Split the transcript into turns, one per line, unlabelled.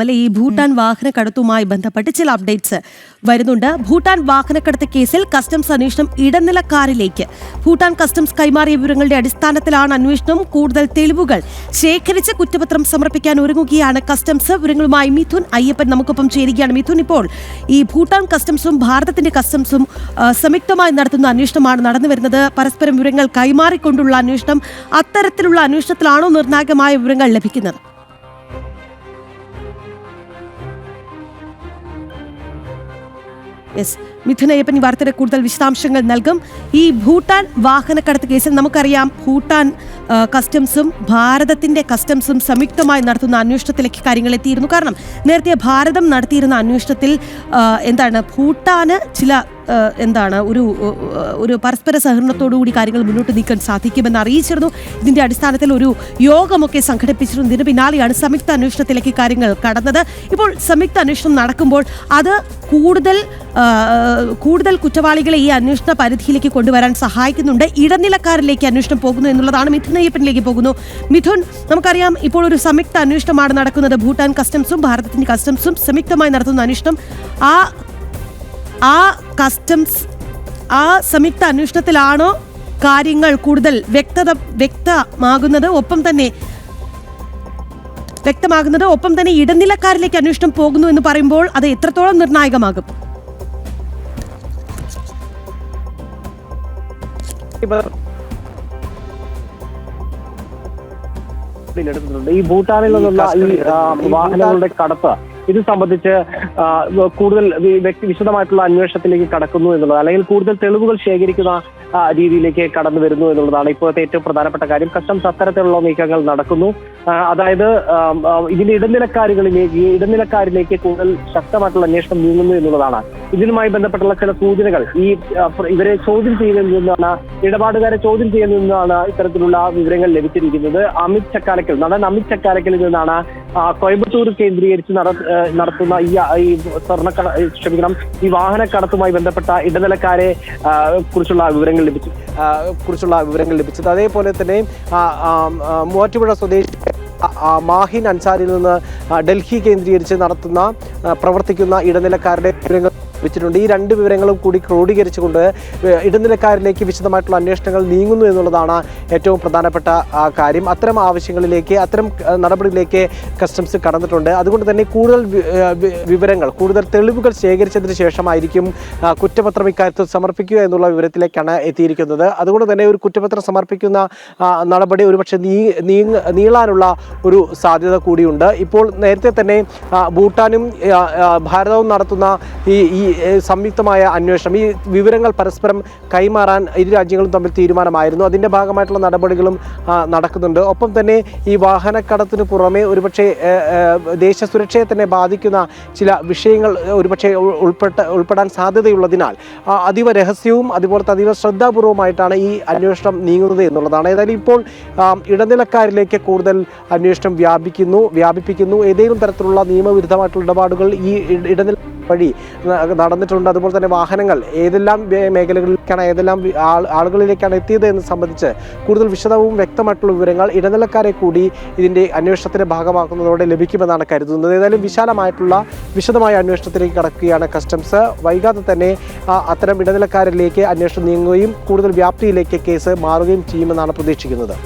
അല്ലെ ഈ ഭൂട്ടാൻ വാഹനക്കടത്തുമായി ബന്ധപ്പെട്ട് ചില അപ്ഡേറ്റ്സ് വരുന്നുണ്ട്. ഭൂട്ടാൻ വാഹനക്കടത്ത് കേസിൽ കസ്റ്റംസ് അന്വേഷണം ഇടനിലക്കാരിലേക്ക്. ഭൂട്ടാൻ കസ്റ്റംസ് കൈമാറിയ വിവരങ്ങളുടെ അടിസ്ഥാനത്തിലാണ് അന്വേഷണം. കൂടുതൽ തെളിവുകൾ ശേഖരിച്ച് കുറ്റപത്രം സമർപ്പിക്കാൻ ഒരുങ്ങുകയാണ് കസ്റ്റംസ്. വിവരങ്ങളുമായി മിഥുൻ അയ്യപ്പൻ നമുക്കൊപ്പം ചേരുകയാണ്. മിഥുൻ, ഇപ്പോൾ ഈ ഭൂട്ടാൻ കസ്റ്റംസും ഭാരതത്തിന്റെ കസ്റ്റംസും സംയുക്തമായി നടത്തുന്ന അന്വേഷണമാണ് നടന്നു വരുന്നത്. പരസ്പരം വിവരങ്ങൾ കൈമാറിക്കൊണ്ടുള്ള അന്വേഷണം. അത്തരത്തിലുള്ള അന്വേഷണത്തിലാണോ നിർണായകമായ വിവരങ്ങൾ ലഭിക്കുന്നത്? മിഥുൻ അയ്യപ്പൻ ഈ വാർത്തയുടെ കൂടുതൽ വിശദാംശങ്ങൾ നൽകും. ഈ ഭൂട്ടാൻ വാഹനക്കടത്ത് കേസിൽ നമുക്കറിയാം ഭൂട്ടാൻ കസ്റ്റംസും ഭാരതത്തിന്റെ കസ്റ്റംസും സംയുക്തമായി നടത്തുന്ന അന്വേഷണത്തിലേക്ക് കാര്യങ്ങൾ എത്തിയിരുന്നു. കാരണം നേരത്തെ ഭാരതം നടത്തിയിരുന്ന അന്വേഷണത്തിൽ ഭൂട്ടാന് ചില ഒരു പരസ്പര സഹകരണത്തോടുകൂടി കാര്യങ്ങൾ മുന്നോട്ട് നീക്കാൻ സാധിക്കുമെന്ന് അറിയിച്ചിരുന്നു. ഇതിന്റെ അടിസ്ഥാനത്തിൽ ഒരു യോഗമൊക്കെ സംഘടിപ്പിച്ചിരുന്നു. ഇതിന് പിന്നാലെയാണ് സംയുക്ത അന്വേഷണത്തിലേക്ക് കാര്യങ്ങൾ കടന്നത്. ഇപ്പോൾ സംയുക്ത അന്വേഷണം നടക്കുമ്പോൾ അത് കൂടുതൽ കുറ്റവാളികളെ ഈ അന്വേഷണ പരിധിയിലേക്ക് കൊണ്ടുവരാൻ സഹായിക്കുന്നുണ്ട്. ഇടനിലക്കാരിലേക്ക് അന്വേഷണം പോകുന്നു എന്നുള്ളതാണ്. മിഥുൻ അയ്യപ്പനിലേക്ക് പോകുന്നു. മിഥുൻ, നമുക്കറിയാം ഇപ്പോൾ ഒരു സംയുക്ത അന്വേഷണമാണ് നടക്കുന്നത്. ഭൂട്ടാൻ കസ്റ്റംസും ഭാരതത്തിന്റെ കസ്റ്റംസും സംയുക്തമായി നടത്തുന്ന അന്വേഷണം. ആ സംയുക്ത അന്വേഷണത്തിലാണോ കാര്യങ്ങൾ കൂടുതൽ വ്യക്തമാകുന്നത്? ഒപ്പം തന്നെ ഇടനിലക്കാരിലേക്ക് അന്വേഷണം പോകുന്നു എന്ന് പറയുമ്പോൾ അത് എത്രത്തോളം നിർണായകമാകും?
ഈ ഭൂട്ടാനിൽ നിന്നുള്ള ഈ വാഹനങ്ങളുടെ കടത്ത് ഇത് സംബന്ധിച്ച് കൂടുതൽ വിശദമായിട്ടുള്ള അന്വേഷണത്തിലേക്ക് കടക്കുന്നു എന്നുള്ളത്, അല്ലെങ്കിൽ കൂടുതൽ തെളിവുകൾ ശേഖരിക്കുന്ന രീതിയിലേക്ക് കടന്നു വരുന്നു എന്നുള്ളതാണ് ഇപ്പോഴത്തെ ഏറ്റവും പ്രധാനപ്പെട്ട കാര്യം. കസ്റ്റംസ് അത്തരത്തിലുള്ള നീക്കങ്ങൾ നടക്കുന്നു. അതായത് ഇതിന്റെ ഇടനിലക്കാരിലേക്ക് കൂടുതൽ ശക്തമായിട്ടുള്ള അന്വേഷണം നീങ്ങുന്നു എന്നുള്ളതാണ്. ഇതിനുമായി ബന്ധപ്പെട്ടുള്ള ചില സൂചനകൾ ഇവരെ ചോദ്യം ചെയ്യുന്നതിൽ നിന്നാണ്, ഇടപാടുകാരെ ചോദ്യം ചെയ്യുന്നതിൽ നിന്നാണ് ഇത്തരത്തിലുള്ള വിവരങ്ങൾ ലഭിച്ചിരിക്കുന്നത്. നടൻ അമിത് ചക്കാലക്കലിൽ നിന്നാണ് കോയമ്പത്തൂർ കേന്ദ്രീകരിച്ച് നടത്തുന്ന ഈ വാഹനക്കടത്തുമായി ബന്ധപ്പെട്ട ഇടനിലക്കാരെ കുറിച്ചുള്ള വിവരങ്ങൾ ലഭിച്ചത്. അതേപോലെ തന്നെ മൂവാറ്റുപുഴ സ്വദേശി മാഹിൻ അൻസാരിൽ നിന്ന് ഡൽഹി കേന്ദ്രീകരിച്ച് പ്രവർത്തിക്കുന്ന ഇടനിലക്കാരുടെ വിവരങ്ങൾ ലഭിച്ചിട്ടുണ്ട്. ഈ രണ്ട് വിവരങ്ങളും കൂടി ക്രോഡീകരിച്ചുകൊണ്ട് ഇടനിലക്കാരിലേക്ക് വിശദമായിട്ടുള്ള അന്വേഷണങ്ങൾ നീങ്ങുന്നു എന്നുള്ളതാണ് ഏറ്റവും പ്രധാനപ്പെട്ട കാര്യം. അത്തരം ആവശ്യങ്ങളിലേക്ക്, അത്തരം നടപടിയിലേക്ക് കസ്റ്റംസ് കടന്നിട്ടുണ്ട്. അതുകൊണ്ട് തന്നെ കൂടുതൽ വിവരങ്ങൾ, കൂടുതൽ തെളിവുകൾ ശേഖരിച്ചതിന് ശേഷമായിരിക്കും കുറ്റപത്രം ഇക്കാര്യത്തിൽ സമർപ്പിക്കുക എന്നുള്ള വിവരത്തിലേക്കാണ് എത്തിയിരിക്കുന്നത്. അതുകൊണ്ട് തന്നെ ഒരു കുറ്റപത്രം സമർപ്പിക്കുന്ന നടപടി ഒരുപക്ഷെ നീളാനുള്ള ഒരു സാധ്യത കൂടിയുണ്ട്. ഇപ്പോൾ നേരത്തെ തന്നെ ഭൂട്ടാനും ഭാരതവും നടത്തുന്ന ഈ സംയുക്തമായ അന്വേഷണം, ഈ വിവരങ്ങൾ പരസ്പരം കൈമാറാൻ ഇരു രാജ്യങ്ങളും തമ്മിൽ തീരുമാനമായിരുന്നു. അതിൻ്റെ ഭാഗമായിട്ടുള്ള നടപടികളും നടക്കുന്നുണ്ട്. ഒപ്പം തന്നെ ഈ വാഹനക്കടത്തിന് പുറമെ ഒരുപക്ഷെ ദേശസുരക്ഷയെ തന്നെ ബാധിക്കുന്ന ചില വിഷയങ്ങൾ ഒരുപക്ഷെ ഉൾപ്പെടാൻ സാധ്യതയുള്ളതിനാൽ അതീവ രഹസ്യവും അതുപോലത്തെ അതീവ ശ്രദ്ധാപൂർവമായിട്ടാണ് ഈ അന്വേഷണം നീങ്ങുന്നത് എന്നുള്ളതാണ്. ഏതായാലും ഇപ്പോൾ ഇടനിലക്കാരിലേക്ക് കൂടുതൽ അന്വേഷണം വ്യാപിപ്പിക്കുന്നു. ഏതെങ്കിലും തരത്തിലുള്ള നിയമവിരുദ്ധമായിട്ടുള്ള ഇടപാടുകൾ ഈ ഇടനില വഴി നടന്നിട്ടുണ്ട്. അതുപോലെ തന്നെ വാഹനങ്ങൾ ഏതെല്ലാം മേഖലകളിലേക്കാണ്, ഏതെല്ലാം ആളുകളിലേക്കാണ് എത്തിയത് എന്ന് സംബന്ധിച്ച് കൂടുതൽ വിശദവും വ്യക്തമായിട്ടുള്ള വിവരങ്ങൾ ഇടനിലക്കാരെ കൂടി ഇതിൻ്റെ അന്വേഷണത്തിന്റെ ഭാഗമാക്കുന്നതോടെ ലഭിക്കുമെന്നാണ് കരുതുന്നത്. ഏതായാലും വിശദമായ അന്വേഷണത്തിലേക്ക് കടക്കുകയാണ് കസ്റ്റംസ്. വൈകാതെ തന്നെ അത്തരം ഇടനിലക്കാരിലേക്ക് അന്വേഷണം നീങ്ങുകയും കൂടുതൽ വ്യാപ്തിയിലേക്ക് കേസ് മാറുകയും ചെയ്യുമെന്നാണ് പ്രതീക്ഷിക്കുന്നത്.